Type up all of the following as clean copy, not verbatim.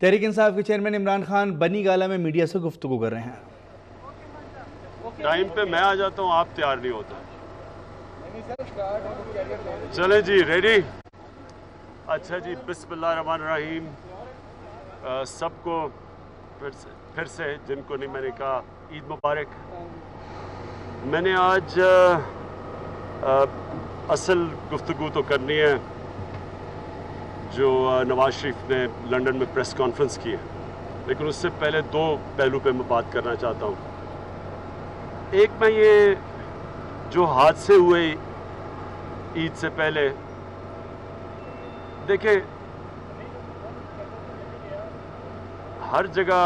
تحریک انصاف کے چیئرمین عمران خان بنی گالہ میں میڈیا سے گفتگو کر رہے ہیں۔ ٹائم پہ میں آ جاتا ہوں، آپ تیار نہیں ہوتا۔ چلیں جی، ریڈی؟ اچھا جی، بسم اللہ الرحمن الرحیم۔ سب کو پھر سے جن کو نہیں میں نے کہا عید مبارک۔ میں نے آج اصل گفتگو تو کرنی ہے جو نواز شریف نے لنڈن میں پریس کانفرنس کی ہے، لیکن اس سے پہلے دو پہلو پہ میں بات کرنا چاہتا ہوں۔ ایک میں یہ جو حادثے ہوئے عید سے پہلے، دیکھیں ہر جگہ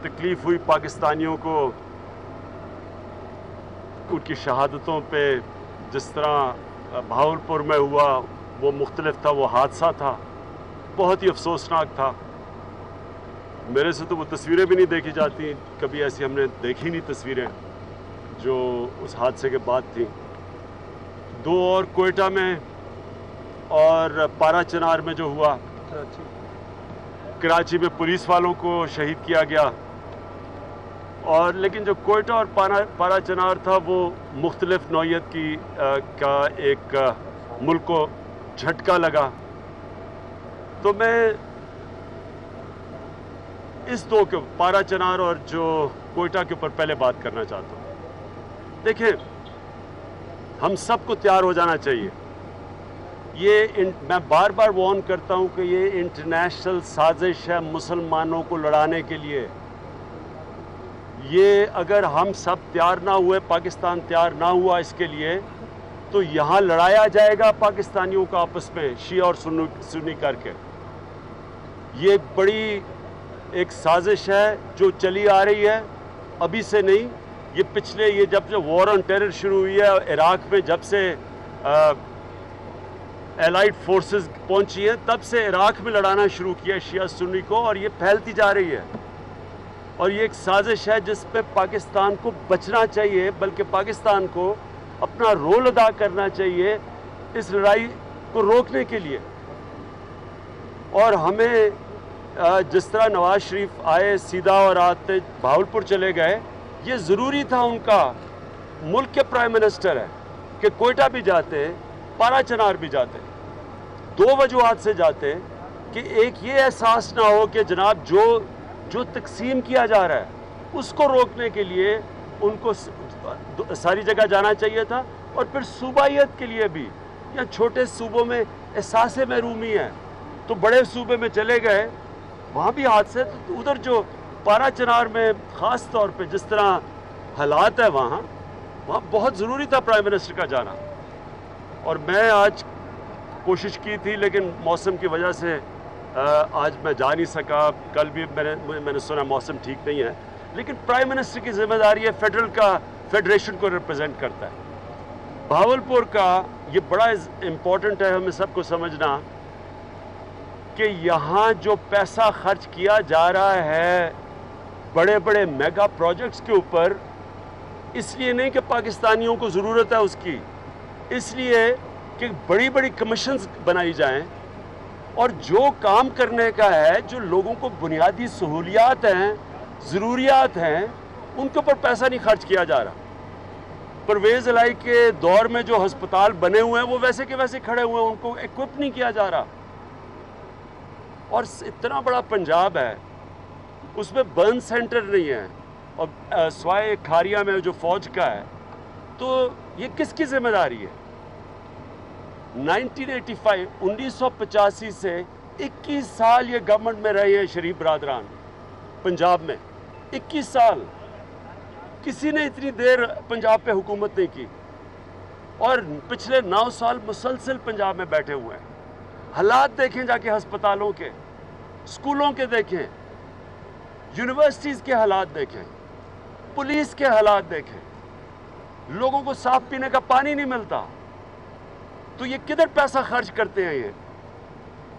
تکلیف ہوئی پاکستانیوں کو ان کی شہادتوں پہ، جس طرح بہاولپور میں ہوا وہ مختلف تھا، وہ حادثہ تھا، بہت ہی افسوسناک تھا۔ میرے سے تو وہ تصویریں بھی نہیں دیکھی جاتی، کبھی ایسی ہم نے دیکھی نہیں تصویریں جو اس حادثے کے بعد تھیں۔ دو اور کوئٹہ میں اور پارا چنار میں جو ہوا، کراچی میں پولیس والوں کو شہید کیا گیا، اور لیکن جو کوئٹہ اور پارا چنار تھا وہ مختلف نوعیت کا ایک ملک کو جھٹکا لگا۔ تو میں اس دو کے پارا چنار اور جو کوئٹہ کے اوپر پہلے بات کرنا چاہتا ہوں۔ دیکھیں ہم سب کو تیار ہو جانا چاہیے۔ میں بار بار وارن کرتا ہوں کہ یہ انٹرنیشنل سازش ہے مسلمانوں کو لڑانے کے لیے۔ یہ اگر ہم سب تیار نہ ہوئے، پاکستان تیار نہ ہوا اس کے لیے، تو یہاں لڑایا جائے گا پاکستانیوں کا آپس میں شیعہ اور سنی کر کے۔ یہ بڑی ایک سازش ہے جو چلی آ رہی ہے، ابھی سے نہیں، یہ پچھلے جب وار آن ٹیرر شروع ہوئی ہے عراق میں، جب سے الائیڈ فورسز پہنچی ہیں تب سے عراق میں لڑانا شروع کیا شیعہ سنی کو، اور یہ پھیلتی جا رہی ہے۔ اور یہ ایک سازش ہے جس پہ پاکستان کو بچنا چاہیے، بلکہ پاکستان کو اپنا رول ادا کرنا چاہیے اس لڑائی کو روکنے کے لیے۔ اور ہمیں جس طرح نواز شریف آئے سیدھا اور آتے بہاولپور چلے گئے، یہ ضروری تھا، ان کا ملک کے پرائم منسٹر ہے کہ کوئٹہ بھی جاتے، پارا چنار بھی جاتے۔ دو وجوہات سے جاتے کہ ایک یہ احساس نہ ہو کہ جناب جو تقسیم کیا جا رہا ہے اس کو روکنے کے لیے ان کو ساری جگہ جانا چاہیے تھا، اور پھر صوبائیت کے لیے بھی۔ یا چھوٹے صوبوں میں احساس محرومی ہے تو بڑے صوبے میں چلے گئے، وہاں بھی حادثے، تو ادھر جو پارا چنار میں خاص طور پہ جس طرح حالات ہے وہاں بہت ضروری تھا پرائم منسٹر کا جانا۔ اور میں آج کوشش کی تھی لیکن موسم کی وجہ سے آج میں جا نہیں سکا۔ کل بھی میں نے سنا موسم ٹھیک نہیں ہے، لیکن پرائم منسٹر کی ذمہ داری ہے، فیڈریشن کو ریپرزینٹ کرتا ہے۔ بہاولپور کا یہ بڑا امپورٹنٹ ہے ہمیں سب کو سمجھنا کہ یہاں جو پیسہ خرچ کیا جا رہا ہے بڑے بڑے میگا پروجیکٹس کے اوپر، اس لیے نہیں کہ پاکستانیوں کو ضرورت ہے اس کی، اس لیے کہ بڑی بڑی کمیشنز بنائی جائیں، اور جو کام کرنے کا ہے، جو لوگوں کو بنیادی سہولیات ہیں، ضروریات ہیں، ان کے اوپر پیسہ نہیں خرچ کیا جا رہا۔ پرویز الہی کے دور میں جو ہسپتال بنے ہوئے ہیں وہ ویسے کے ویسے کھڑے ہوئے ہیں، ان کو ایکوپ نہیں کیا جا رہا۔ اور اتنا بڑا پنجاب ہے، اس میں برن سینٹر نہیں ہے، اور سوائے کھاریا میں جو فوج کا ہے، تو یہ کس کی ذمہ داری ہے؟ 1985 سے 21 سال یہ گورنمنٹ میں رہے ہیں شریف برادران پنجاب میں، 21 سال کسی نے اتنی دیر پنجاب پہ حکومت نہیں کی، اور پچھلے 9 سال مسلسل پنجاب میں بیٹھے ہوئے ہیں۔ حالات دیکھیں جا کے، ہسپتالوں کے، اسکولوں کے دیکھیں، یونیورسٹیز کے حالات دیکھیں، پولیس کے حالات دیکھیں، لوگوں کو صاف پینے کا پانی نہیں ملتا۔ تو یہ کدھر پیسہ خرچ کرتے ہیں؟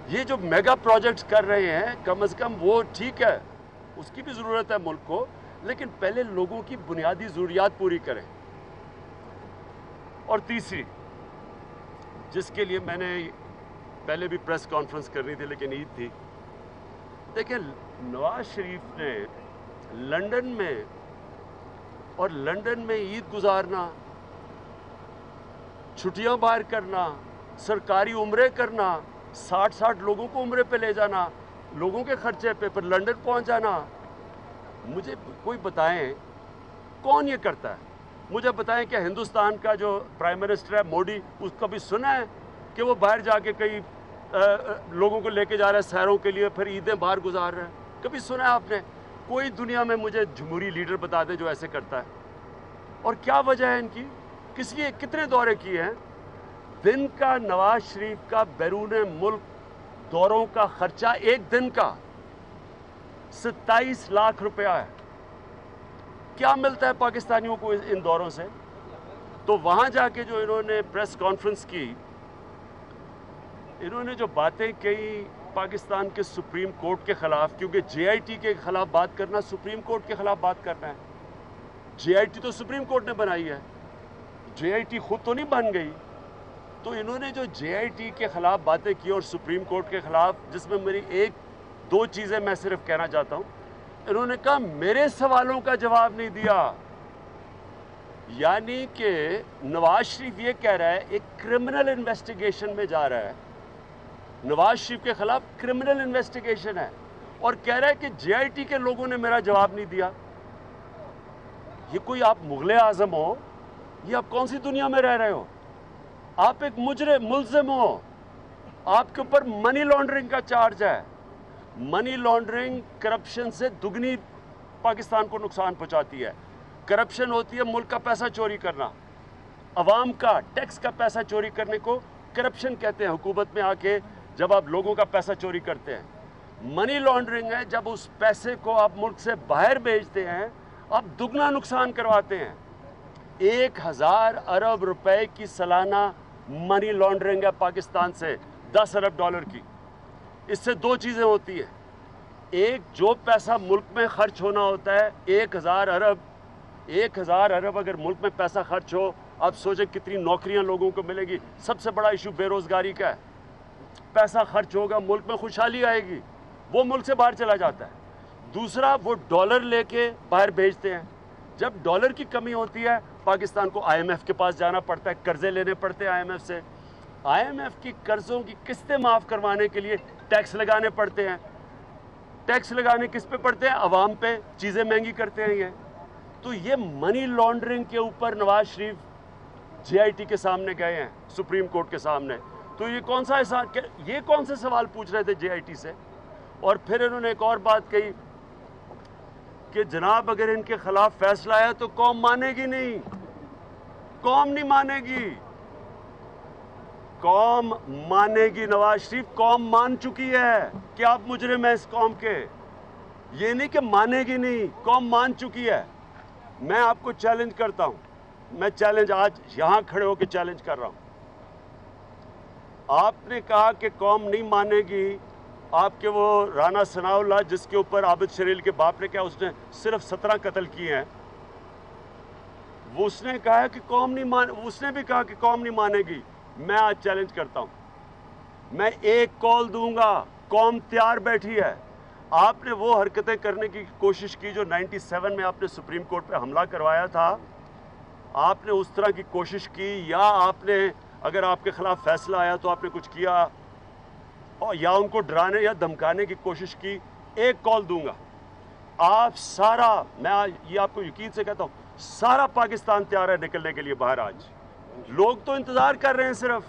یہ جو میگا پروجیکٹس کر رہے ہیں، کم از کم وہ ٹھیک ہے، اس کی بھی ضرورت ہے ملک کو، لیکن پہلے لوگوں کی بنیادی ضروریات پوری کریں۔ اور تیسری، جس کے لیے میں نے پہلے بھی پریس کانفرنس کرنی تھی لیکن عید تھی، دیکھیں نواز شریف نے لندن میں اور لندن میں عید گزارنا، چھٹیاں باہر کرنا، سرکاری عمرے کرنا، 60 لوگوں کو عمرے پہ لے جانا لوگوں کے خرچے پہ، پھر لندن پہنچ جانا. مجھے کوئی بتائیں کون یہ کرتا ہے؟ مجھے بتائیں کہ ہندوستان کا جو پرائم منسٹر ہے موڈی، اس کا بھی سنا ہے کہ وہ باہر جا کے کئی لوگوں کو لے کے جا رہا ہے سیروں کے لیے، پھر عیدیں باہر گزار رہے ہیں؟ کبھی سنا ہے آپ نے؟ کوئی دنیا میں مجھے جمہوری لیڈر بتا دے جو ایسے کرتا ہے. اور کیا وجہ ہے ان کی؟ کس لیے کتنے دورے کیے ہیں؟ دن کا نواز شریف کا بیرون ملک دوروں کا خرچہ ایک دن کا 27 لاکھ روپیہ ہے. کیا ملتا ہے پاکستانیوں کو ان دوروں سے؟ تو وہاں جا کے جو انہوں نے پریس کانفرنس کی، انہوں نے جو باتیں کہی پاکستان کے سپریم کورٹ کے خلاف، کیونکہ جے آئی ٹی کے خلاف بات کرنا سپریم کورٹ کے خلاف بات کرنا ہے. جے آئی ٹی تو سپریم کورٹ نے بنائی ہے، جے آئی ٹی خود تو نہیں بن گئی. تو انہوں نے جو جے آئی ٹی کے خلاف باتیں کی اور سپریم کورٹ کے خلاف، جس میں میری 1-2 چیزیں میں صرف کہنا چاہتا ہوں. انہوں نے کہا میرے سوالوں کا جواب نہیں دیا. یعنی کہ نواز شریف یہ کہہ رہا ہے ایک کرمنل انویسٹیگیشن میں جا رہا ہے، نواز شریف کے خلاف کرمنل انویسٹیگیشن ہے، اور کہہ رہا ہے کہ جے آئی ٹی کے لوگوں نے میرا جواب نہیں دیا. یہ کوئی آپ مغل اعظم ہو؟ یہ آپ کون سی دنیا میں رہ رہے ہو؟ آپ ایک ملزم ہو، آپ کے اوپر منی لانڈرنگ کا چارج ہے. منی لانڈرنگ کرپشن سے دگنی پاکستان کو نقصان پہنچاتی ہے. کرپشن ہوتی ہے ملک کا پیسہ چوری کرنا، عوام کا ٹیکس کا پیسہ چوری کرنے کو کرپشن کہتے ہیں. حکومت میں آ کے جب آپ لوگوں کا پیسہ چوری کرتے ہیں. منی لانڈرنگ ہے جب اس پیسے کو آپ ملک سے باہر بھیجتے ہیں، آپ دگنا نقصان کرواتے ہیں. 1000 ارب روپے کی سالانہ منی لانڈرنگ ہے پاکستان سے، 10 ارب ڈالر کی. اس سے 2 چیزیں ہوتی ہیں. ایک، جو پیسہ ملک میں خرچ ہونا ہوتا ہے 1000 ارب اگر ملک میں پیسہ خرچ ہو، آپ سوچیں کتنی نوکریاں لوگوں کو ملے گی. سب سے بڑا ایشو بے روزگاری کا ہے. پیسہ خرچ ہوگا، ملک میں خوشحالی آئے گی، وہ ملک سے باہر چلا جاتا ہے. دوسرا، وہ ڈالر لے کے باہر بھیجتے ہیں. جب ڈالر کی کمی ہوتی ہے، پاکستان کو آئی ایم ایف کے پاس جانا پڑتا ہے، قرضے لینے پڑتے ہیں آئی ایم ایف سے. آئی ایم ایف کی قرضوں کی قسطیں معاف کروانے کے لیے ٹیکس لگانے پڑتے ہیں. ٹیکس لگانے کس پہ پڑتے ہیں؟ عوام پہ. چیزیں مہنگی کرتے ہیں یہ. تو یہ منی لانڈرنگ کے اوپر نواز شریف جے آئی ٹی کے سامنے گئے ہیں، سپریم کورٹ کے سامنے. تو یہ کون سے سوال پوچھ رہے تھے جے آئی ٹی سے؟ اور پھر انہوں نے ایک اور بات کہی کہ جناب اگر ان کے خلاف فیصلہ آیا تو قوم مانے گی نہیں. قوم نہیں مانے گی. قوم مانے گی نواز شریف. قوم مان چکی ہے کہ آپ مجرم ہیں اس قوم کے. یہ نہیں کہ مانے گی نہیں، قوم مان چکی ہے. میں آپ کو چیلنج کرتا ہوں، میں چیلنج آج یہاں کھڑے ہو کے چیلنج کر رہا ہوں. آپ نے کہا کہ قوم نہیں مانے گی. آپ کے وہ رانا ثناء اللہ جس کے اوپر عابد شریل کے باپ نے کہا اس نے صرف 17 قتل کیے ہیں، وہ اس نے کہا کہ قوم نہیں اس نے بھی کہا کہ قوم نہیں مانے گی. میں آج چیلنج کرتا ہوں، میں ایک کال دوں گا، قوم تیار بیٹھی ہے. آپ نے وہ حرکتیں کرنے کی کوشش کی جو 97 میں آپ نے سپریم کورٹ پہ حملہ کروایا تھا. آپ نے اس طرح کی کوشش کی، یا آپ نے اگر آپ کے خلاف فیصلہ آیا تو آپ نے کچھ کیا، یا ان کو ڈرانے یا دھمکانے کی کوشش کی. ایک کال دوں گا، آپ سارا، میں یہ آپ کو یقین سے کہتا ہوں، سارا پاکستان تیار ہے نکلنے کے لیے باہر. آج لوگ تو انتظار کر رہے ہیں، صرف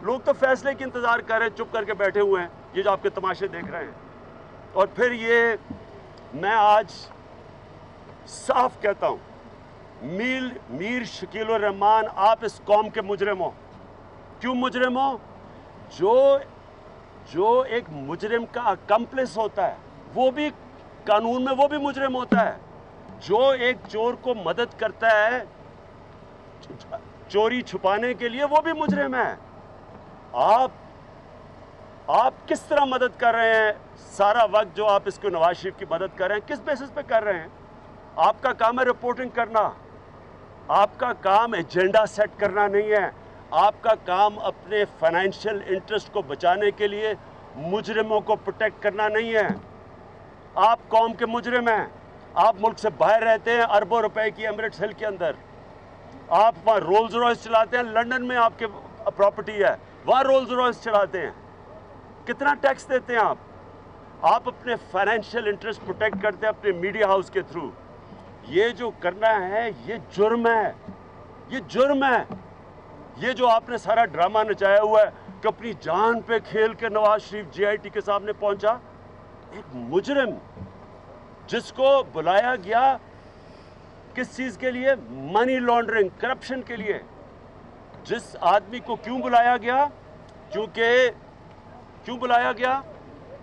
لوگ تو فیصلے کی انتظار کر رہے ہیں، چپ کر کے بیٹھے ہوئے ہیں، یہ جو آپ کے تماشے دیکھ رہے ہیں. اور پھر یہ میں آج صاف کہتا ہوں، میر شکیل الرحمان، آپ اس قوم کے مجرم ہو. کیوں مجرم ہو؟ جو ایک مجرم کا اکمپلس ہوتا ہے وہ بھی قانون میں وہ بھی مجرم ہوتا ہے. جو ایک چور کو مدد کرتا ہے چوری چھپانے کے لیے وہ بھی مجرم ہے. آپ کس طرح مدد کر رہے ہیں؟ سارا وقت جو آپ اس کو نواز شریف کی مدد کر رہے ہیں، کس بیسس پہ کر رہے ہیں؟ آپ کا کام ہے رپورٹنگ کرنا، آپ کا کام ایجنڈا سیٹ کرنا نہیں ہے. آپ کا کام اپنے فائنینشیل انٹرسٹ کو بچانے کے لیے مجرموں کو پروٹیکٹ کرنا نہیں ہے. آپ قوم کے مجرم ہیں. آپ ملک سے باہر رہتے ہیں اربوں روپے کی ایمریٹس ہل کے اندر. آپ وہاں رولز رائس چلاتے ہیں, لنڈن میں آپ کے پراپرٹی ہے, وہاں رولز رائس چلاتے ہیں. کتنا ٹیکس دیتے ہیں آپ؟ آپ اپنے فائنینشیل انٹرسٹ پروٹیکٹ کرتے ہیں اپنے میڈیا ہاؤس کے تھرو. یہ جو کرنا ہے یہ جرم ہے, یہ جرم ہے. یہ جو آپ نے سارا ڈرامہ نچایا ہوا ہے کہ اپنی جان پہ کھیل کے نواز شریف جے آئی ٹی کے سامنے پہنچا, ایک مجرم جس کو بلایا گیا کس چیز کے لیے؟ منی لانڈرنگ, کرپشن کے لیے. جس آدمی کو کیوں بلایا گیا؟ کیوں بلایا گیا؟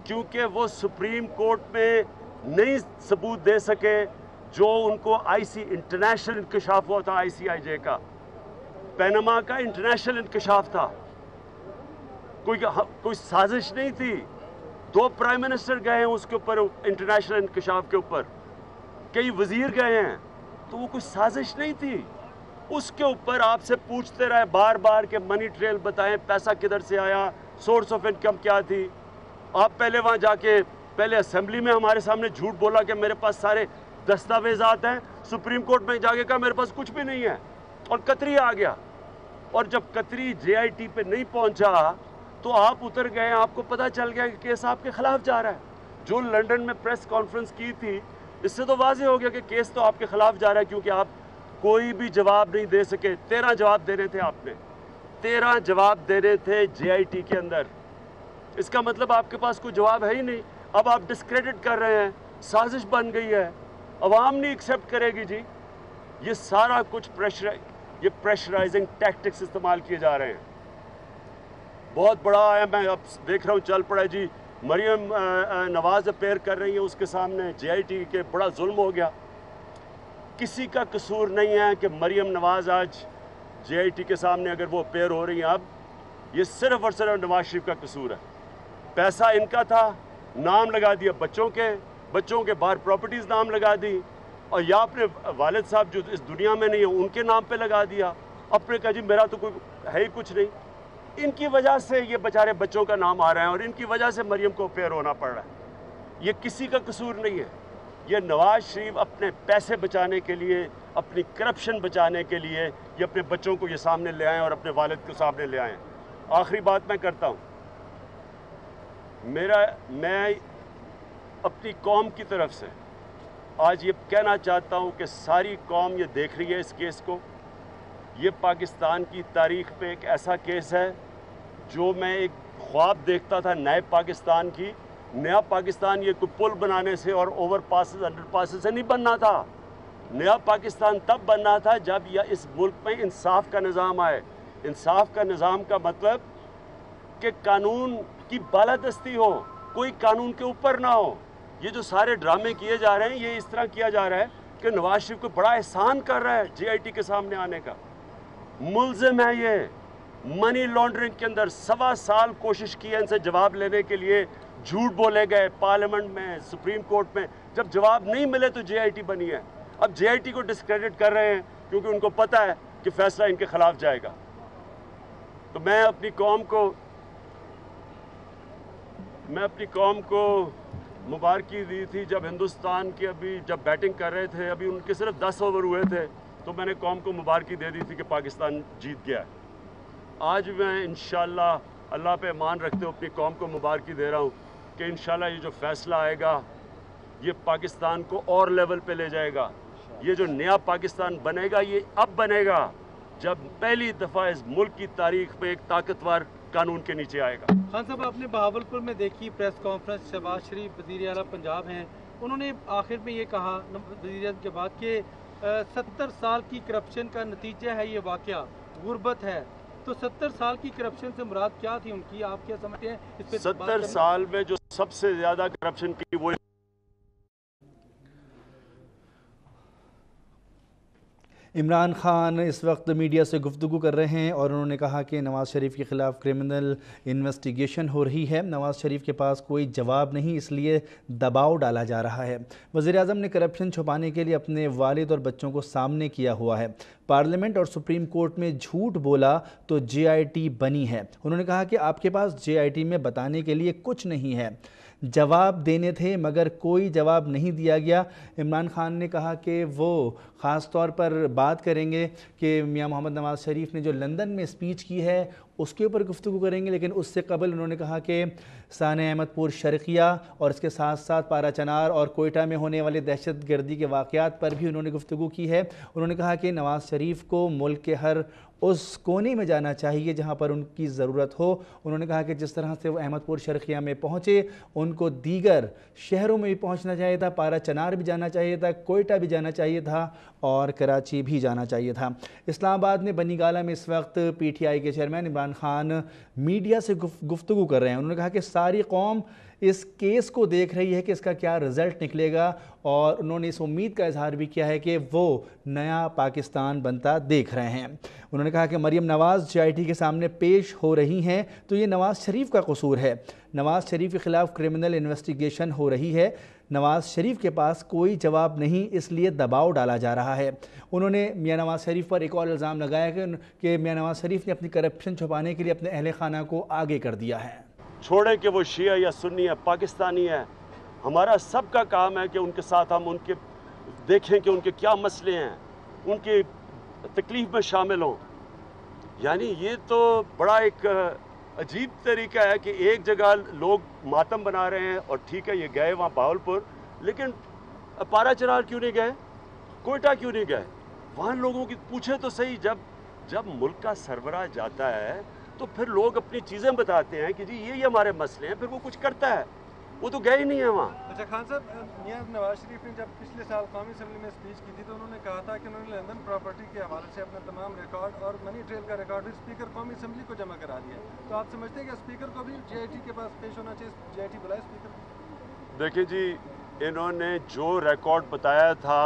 کیونکہ وہ سپریم کورٹ میں نہیں ثبوت دے سکے جو ان کو انٹرنیشنل انکشاف ہوا تھا, آئی سی آئی جے کا, پینما کا انٹرنیشنل انکشاف تھا. کوئی سازش نہیں تھی. 2 پرائم منسٹر گئے ہیں اس کے اوپر, انٹرنیشنل انکشاف کے اوپر, کئی وزیر گئے ہیں, تو وہ کوئی سازش نہیں تھی. اس کے اوپر آپ سے پوچھتے رہے بار بار کہ منی ٹریل بتائیں, پیسہ کدھر سے آیا, سورس آف انکم کیا تھی. آپ پہلے وہاں جا کے پہلے اسمبلی میں ہمارے سامنے جھوٹ بولا کہ میرے پاس سارے دستاویزات ہیں, سپریم کورٹ میں جا کے کہا میرے پاس کچھ بھی نہیں ہے, اور قطری آ گیا. اور جب قطری جے آئی ٹی پہ نہیں پہنچا تو آپ اتر گئے, آپ کو پتہ چل گیا کہ کیس آپ کے خلاف جا رہا ہے. جو لنڈن میں پریس کانفرنس کی تھی, اس سے تو واضح ہو گیا کہ کیس تو آپ کے خلاف جا رہا ہے, کیونکہ آپ کوئی بھی جواب نہیں دے سکے. 13 جواب دینے تھے آپ نے, 13 جواب دینے تھے جے آئی ٹی کے اندر. اس کا مطلب آپ کے پاس کوئی جواب ہے ہی نہیں. اب آپ ڈسکریڈٹ کر رہے ہیں, سازش بن گئی ہے, عوام نہیں ایکسیپٹ کرے گی. جی یہ سارا کچھ پریشرائزنگ ٹیکٹکس استعمال کیے جا رہے ہیں. بہت بڑا ہے, میں اب دیکھ رہا ہوں چل پڑا جی, مریم نواز اپیئر کر رہی ہیں اس کے سامنے, جے آئی ٹی کے بڑا ظلم ہو گیا. کسی کا قصور نہیں ہے کہ مریم نواز آج جے آئی ٹی کے سامنے اگر وہ اپیئر ہو رہی ہیں, اب یہ صرف اور صرف نواز شریف کا قصور ہے. پیسہ ان کا تھا, نام لگا دیا بچوں کے باہر پراپرٹیز نام لگا دی, اور یا اپنے والد صاحب جو اس دنیا میں نہیں ہیں ان کے نام پہ لگا دیا. اپنے کہا جی میرا تو کوئی ہے ہی کچھ نہیں. ان کی وجہ سے یہ بیچارے بچوں کا نام آ رہا ہے, اور ان کی وجہ سے مریم کو اپیئر ہونا پڑ رہا ہے. یہ کسی کا قصور نہیں ہے. یہ نواز شریف اپنے پیسے بچانے کے لیے, اپنی کرپشن بچانے کے لیے یہ اپنے بچوں کو یہ سامنے لے آئیں اور اپنے والد کو سامنے لے آئیں. آخری بات میں کرتا ہوں, میں اپنی قوم کی طرف سے آج یہ کہنا چاہتا ہوں کہ ساری قوم یہ دیکھ رہی ہے اس کیس کو. یہ پاکستان کی تاریخ میں ایک ایسا کیس ہے جو میں ایک خواب دیکھتا تھا نئے پاکستان کی. نیا پاکستان یہ کوئی پل بنانے سے اور اوور پاسز انڈر پاسز سے نہیں بننا تھا. نیا پاکستان تب بننا تھا جب یہ اس ملک میں انصاف کا نظام آئے. انصاف کا نظام کا مطلب کہ قانون کی بالادستی ہو, کوئی قانون کے اوپر نہ ہو. یہ جو سارے ڈرامے کیے جا رہے ہیں یہ اس طرح کیا جا رہا ہے کہ نواز شریف کو بڑا احسان کر رہا ہے جے آئی ٹی کے سامنے آنے کا. ملزم ہے یہ منی لانڈرنگ کے اندر. 1.25 سال کوشش کی ہے ان سے جواب لینے کے لیے, جھوٹ بولے گئے پارلیمنٹ میں, سپریم کورٹ میں. جب جواب نہیں ملے تو جے آئی ٹی بنی ہے. اب جے آئی ٹی کو ڈسکریڈٹ کر رہے ہیں کیونکہ ان کو پتہ ہے کہ فیصلہ ان کے خلاف جائے گا. تو میں اپنی قوم کو مبارکی دی تھی جب ہندوستان کی جب بیٹنگ کر رہے تھے, ابھی ان کے صرف 10 اوور ہوئے تھے, تو میں نے قوم کو مبارکی دے دی تھی کہ پاکستان جیت گیا ہے. آج میں انشاءاللہ اللہ پہ ایمان رکھتے ہوئے اپنی قوم کو مبارکی دے رہا ہوں کہ انشاءاللہ یہ جو فیصلہ آئے گا یہ پاکستان کو اور لیول پہ لے جائے گا. یہ جو نیا پاکستان بنے گا یہ اب بنے گا جب پہلی دفعہ اس ملک کی تاریخ میں ایک طاقتور قانون کے نیچے آئے گا. خان صاحب, آپ نے بہاولپور میں دیکھی پریس کانفرنس, شہباز شریف وزیر اعلیٰ پنجاب ہیں, انہوں نے آخر میں یہ کہا وزیر اعظم کے بعد کہ 70 سال کی کرپشن کا نتیجہ ہے یہ واقعہ, غربت ہے. تو 70 سال کی کرپشن سے مراد کیا تھی ان کی, آپ کیا سمجھتے ہیں اس پہ؟ 70 سال میں جو سب سے زیادہ کرپشن کی وہ عمران خان اس وقت میڈیا سے گفتگو کر رہے ہیں اور انہوں نے کہا کہ نواز شریف کے خلاف کرمنل انویسٹیگیشن ہو رہی ہے. نواز شریف کے پاس کوئی جواب نہیں, اس لیے دباؤ ڈالا جا رہا ہے. وزیر اعظم نے کرپشن چھپانے کے لیے اپنے والد اور بچوں کو سامنے کیا ہوا ہے. پارلیمنٹ اور سپریم کورٹ میں جھوٹ بولا تو جے آئی ٹی بنی ہے. انہوں نے کہا کہ آپ کے پاس جے آئی ٹی میں بتانے کے لیے کچھ نہیں ہے. جواب دینے تھے مگر کوئی جواب نہیں دیا گیا۔ عمران خان نے کہا کہ وہ خاص طور پر بات کریں گے کہ میاں محمد نواز شریف نے جو لندن میں اسپیچ کی ہے اس کے اوپر گفتگو کریں گے، لیکن اس سے قبل انہوں نے کہا کہ سانحہ احمد پور شرقیہ اور اس کے ساتھ ساتھ پارا چنار اور کوئٹہ میں ہونے والے دہشت گردی کے واقعات پر بھی انہوں نے گفتگو کی ہے۔ انہوں نے کہا کہ نواز شریف کو ملک کے ہر اس کونے میں جانا چاہیے جہاں پر ان کی ضرورت ہو۔ انہوں نے کہا کہ جس طرح سے وہ احمد پور شرقیہ میں پہنچے ان کو دیگر شہروں میں بھی پہنچنا چاہیے تھا، پارا چنار بھی جانا چاہیے تھا، کوئٹہ بھی جانا چاہیے تھا اور کراچی بھی جانا چاہیے تھا۔ اسلام آباد میں بنی گالہ میں اس وقت پی ٹی آئی کے چیئرمین عمران خان میڈیا سے گفتگو کر رہے ہیں۔ انہوں نے کہا کہ ساری قوم اس کیس کو دیکھ رہی ہے کہ اس کا کیا رزلٹ نکلے گا، اور انہوں نے اس امید کا اظہار بھی کیا ہے کہ وہ نیا پاکستان بنتا دیکھ رہے ہیں۔ انہوں نے کہا کہ مریم نواز جے آئی ٹی کے سامنے پیش ہو رہی ہیں تو یہ نواز شریف کا قصور ہے۔ نواز شریف کے خلاف کرمنل انویسٹیگیشن ہو رہی ہے، نواز شریف کے پاس کوئی جواب نہیں، اس لیے دباؤ ڈالا جا رہا ہے۔ انہوں نے میاں نواز شریف پر ایک اور الزام لگایا کہ میاں نواز شریف نے اپنی کرپشن چھپانے کے لیے اپنے اہل خانہ کو آگے کر دیا ہے۔ چھوڑیں کہ وہ شیعہ یا سنی ہے، پاکستانی ہے، ہمارا سب کا کام ہے کہ ان کے ساتھ ہم ان کے دیکھیں کہ ان کے کیا مسئلے ہیں، ان کی تکلیف میں شامل ہوں۔ یعنی یہ تو بڑا ایک عجیب طریقہ ہے کہ ایک جگہ لوگ ماتم بنا رہے ہیں اور ٹھیک ہے یہ گئے وہاں بہاولپور، لیکن پارا چنار کیوں نہیں گئے، کوئٹہ کیوں نہیں گئے؟ وہاں لوگوں کی پوچھے تو صحیح، جب ملک کا سربراہ جاتا ہے تو پھر لوگ اپنی چیزیں بتاتے ہیں کہ جی یہ ہمارے مسئلے ہیں، پھر وہ کچھ کرتا ہے، وہ تو گئے ہی نہیں ہے وہاں۔ اچھا خان صاحب، میاں نواز شریف نے جب پچھلے سال قومی اسمبلی میں اسپیچ کی تھی تو انہوں نے کہا تھا کہ انہوں نے لندن پراپرٹی کے حوالے سے اپنا تمام ریکارڈ اور منی ٹریل کا ریکارڈ بھی اسپیکر قومی اسمبلی کو جمع کرا دیا، تو آپ سمجھتے ہیں کہ اسپیکر کو بھی جے آئی ٹی کے پاس پیش ہونا چاہیے، جے آئی ٹی بلائے اسپیکر کو؟ دیکھیں جی، انہوں نے جو ریکارڈ بتایا تھا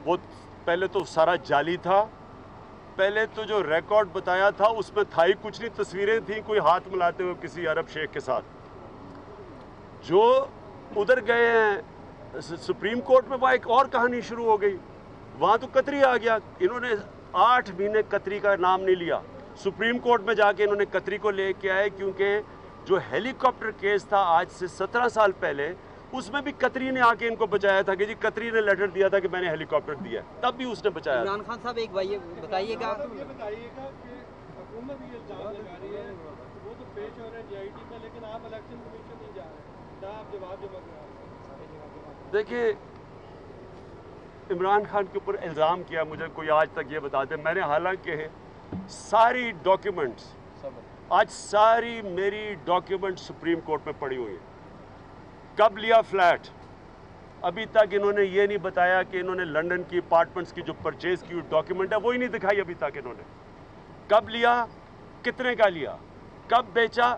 وہ پہلے تو سارا جعلی تھا۔ پہلے تو جو ریکارڈ بتایا تھا اس میں تھا ہی کچھ نہیں، تصویریں تھیں کوئی ہاتھ ملاتے ہوئے کسی عرب شیخ کے ساتھ۔ جو ادھر گئے ہیں سپریم کورٹ میں، وہاں ایک اور کہانی شروع ہو گئی، وہاں تو قطری آ گیا۔ انہوں نے 8 مہینے قطری کا نام نہیں لیا، سپریم کورٹ میں جا کے انہوں نے قطری کو لے کے آئے، کیونکہ جو ہیلی کاپٹر کیس تھا آج سے 17 سال پہلے، اس میں بھی قطری نے آ کے ان کو بچایا تھا کہ جی قطری نے لیٹر دیا تھا کہ میں نے ہیلی کاپٹر دیا، تب بھی اس نے بچایا۔ عمران خان صاحب ایک بتائیے گا یہ بتائیے گا کہ حکومت یہ الزام لگا رہی ہے، وہ تو پیش ہو رہے ہیں جے آئی ٹی میں، لیکن آپ الیکشن کمیشن نہیں جا رہے، نہ آپ جواب جمع کرا رہے۔ دیکھیے، عمران خان کے اوپر الزام کیا، مجھے کوئی آج تک یہ بتا دے، میں نے حالانکہ ساری ڈاکیومنٹس، آج ساری میری ڈاکیومنٹ سپریم کورٹ میں پڑی ہوئی ہیں۔ کب لیا فلیٹ، ابھی تک انہوں نے یہ نہیں بتایا کہ انہوں نے لنڈن کی اپارٹمنٹس کی جو پرچیز کی ڈاکیومنٹ ہے وہی نہیں دکھائی ابھی تک انہوں نے۔ کب لیا، کتنے کا لیا، کب بیچا۔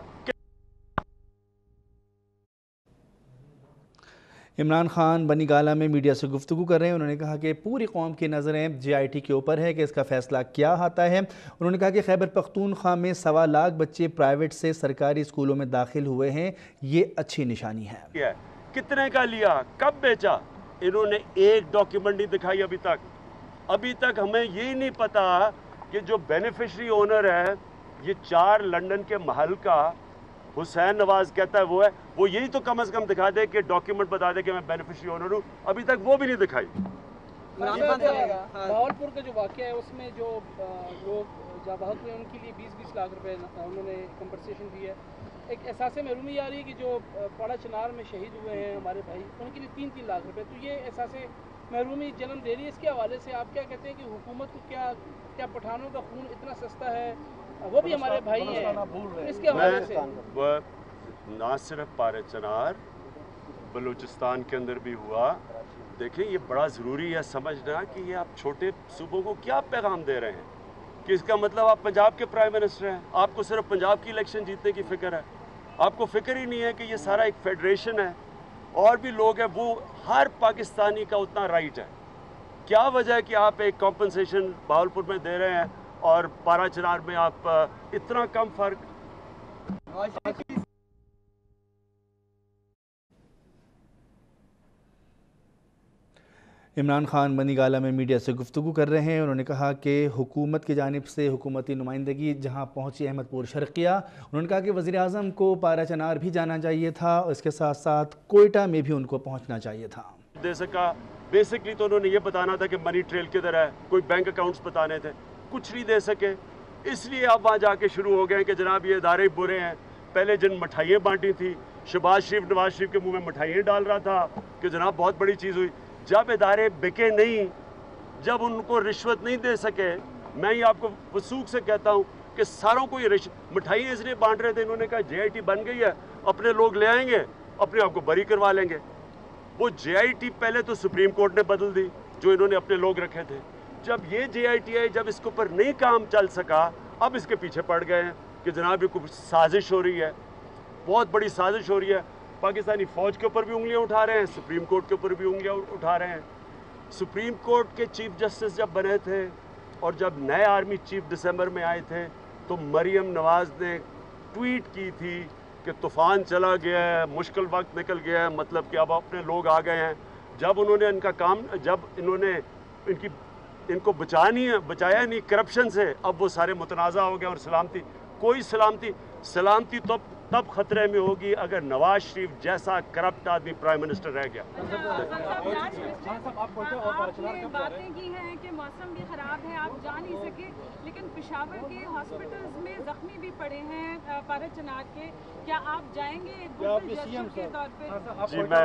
عمران خان بنی گالہ میں میڈیا سے گفتگو کر رہے ہیں۔ انہوں نے کہا کہ پوری قوم کی نظریں جے آئی ٹی کے اوپر ہے کہ اس کا فیصلہ کیا آتا ہے۔ انہوں نے کہا کہ خیبر پختونخوا میں 1.25 لاکھ بچے پرائیویٹ سے سرکاری اسکولوں میں داخل ہوئے ہیں، یہ اچھی نشانی ہے۔ کتنے کا لیا، کب بیچا، انہوں نے ایک ڈاکیومنٹ نہیں دکھائی ابھی تک۔ ابھی تک ہمیں یہی نہیں پتا کہ جو بینیفیشری اونر ہے یہ 4 لنڈن کے محل کا حسین نواز کہتا ہے وہ یہی تو کم از کم دکھا دے کہ ڈاکیومنٹ بتا دے کہ میں بینیفیشری اونر ہوں، ابھی تک وہ بھی نہیں دکھائی۔ بہاولپور کا جو واقعہ ہے اس میں جو لوگ جہاں بہت ہوئے ان کے لیے 20-20 لاکھ روپے انہوں نے کمپنسیشن دی ہے۔ ایک احساس محرومی آ رہی ہے کہ جو پاڑا چنار میں شہید ہوئے ہیں ہمارے بھائی، ان کے لیے 3-3 لاکھ روپے، تو یہ احساس محرومی جنم دے رہی ہے۔ اس کے حوالے سے آپ کیا کہتے ہیں کہ حکومت کو کیا پٹھانوں کا خون اتنا سستا ہے، وہ بھی ہمارے بھائی ہیں، اس کے حوالے سے؟ نہ صرف پارا چنار، بلوچستان کے اندر بھی ہوا۔ دیکھیں یہ بڑا ضروری ہے سمجھنا کہ یہ آپ چھوٹے صوبوں کو کیا پیغام دے رہے ہیں، کہ اس کا مطلب آپ پنجاب کے پرائم منسٹر ہیں، آپ کو صرف پنجاب کی الیکشن جیتنے کی فکر ہے، آپ کو فکر ہی نہیں ہے کہ یہ سارا ایک فیڈریشن ہے، اور بھی لوگ ہیں، وہ ہر پاکستانی کا اتنا رائٹ ہے۔ کیا وجہ ہے کہ آپ ایک کمپنسیشن بہاولپور میں دے رہے ہیں اور پارا چنار میں آپ اتنا کم فرق؟ عمران خان بنی گالہ میں میڈیا سے گفتگو کر رہے ہیں. انہوں نے کہا کہ حکومت کی جانب سے حکومتی نمائندگی جہاں پہنچی احمد پور شرقیہ، انہوں نے کہا کہ وزیر اعظم کو پارا چنار بھی جانا چاہیے تھا اور اس کے ساتھ ساتھ کوئٹہ میں بھی ان کو پہنچنا چاہیے تھا. دے سکا بیسکلی تو انہوں نے یہ بتانا تھا کہ منی ٹریل کدھر ہے، کوئی بینک اکاؤنٹس بتانے تھے، کچھ نہیں دے سکے. اس لیے اب وہاں جا کے شروع ہو گئے کہ جناب یہ ادارے برے ہیں. پہلے جن مٹھائیاں بانٹی تھی، شہباز شریف نواز شریف کے منہ میں مٹھائیاں ڈال رہا تھا کہ جناب بہت بڑی چیز ہوئی. جب ادارے بکے نہیں، جب ان کو رشوت نہیں دے سکے، میں یہ آپ کو وثوق سے کہتا ہوں کہ ساروں کو یہ مٹھائیاں اس لیے بانٹ رہے تھے. انہوں نے کہا جے آئی ٹی بن گئی ہے، اپنے لوگ لے آئیں گے، اپنے آپ کو بری کروا لیں گے. وہ جے آئی ٹی پہلے تو سپریم کورٹ نے بدل دی جو انہوں نے اپنے لوگ رکھے تھے. جب یہ جے آئی ٹی آئی، جب اس کے اوپر نہیں کام چل سکا، اب اس کے پیچھے پڑ گئے ہیں کہ جناب یہ کوئی سازش ہو رہی ہے، بہت بڑی سازش ہو رہی ہے. پاکستانی فوج کے اوپر بھی انگلیاں اٹھا رہے ہیں، سپریم کورٹ کے اوپر بھی انگلیاں اٹھا رہے ہیں. سپریم کورٹ کے چیف جسٹس جب بنے تھے اور جب نئے آرمی چیف دسمبر میں آئے تھے تو مریم نواز نے ٹویٹ کی تھی کہ طوفان چلا گیا ہے، مشکل وقت نکل گیا ہے، مطلب کہ اب اپنے لوگ آ گئے ہیں. جب انہوں نے ان کا کام، جب انہوں نے ان کو بچایا نہیں کرپشن سے، اب وہ سارے متنازع ہو گئے. اور سلامتی تو تب خطرے میں ہوگی اگر نواز شریف جیسا کرپٹ آدمی پرائم منسٹر رہ گیا. آپ نے باتیں کی ہیں کہ موسم بھی خراب ہے، آپ جا نہیں سکے، لیکن پشاور کے ہاسپٹلز میں زخمی بھی پڑے ہیں پارا چنار کے، کیا آپ جائیں گے ایک جسٹر کے طور پہ؟ جی میں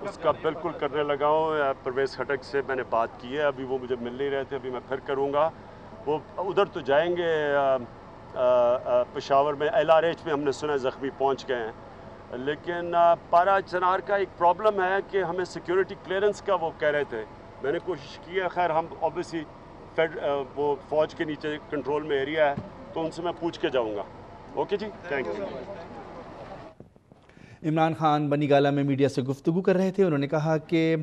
اس کا بالکل کرنے لگا ہوں. پرویز خٹک سے میں نے بات کی ہے، ابھی وہ مجھے مل نہیں رہے تھے، ابھی میں پھر کروں گا. وہ ادھر تو جائیں گے. پشاور میں ایل آر ایچ میں ہم نے سنا زخمی پہنچ گئے ہیں، لیکن پارا چنار کا ایک پرابلم ہے کہ ہمیں سیکیورٹی کلیئرنس کا وہ کہہ رہے تھے. میں نے کوشش کی ہے، خیر ہم اوبیسلی وہ فوج کے نیچے کنٹرول میں ایریا ہے تو ان سے میں پوچھ کے جاؤں گا. اوکے جی، تھینک یو. عمران خان بنی گالہ میں میڈیا سے گفتگو کر رہے تھے. انہوں نے کہا کہ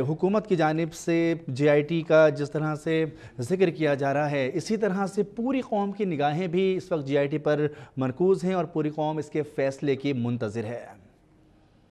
حکومت کی جانب سے جے آئی ٹی کا جس طرح سے ذکر کیا جا رہا ہے، اسی طرح سے پوری قوم کی نگاہیں بھی اس وقت جے آئی ٹی پر مرکوز ہیں اور پوری قوم اس کے فیصلے کی منتظر ہے.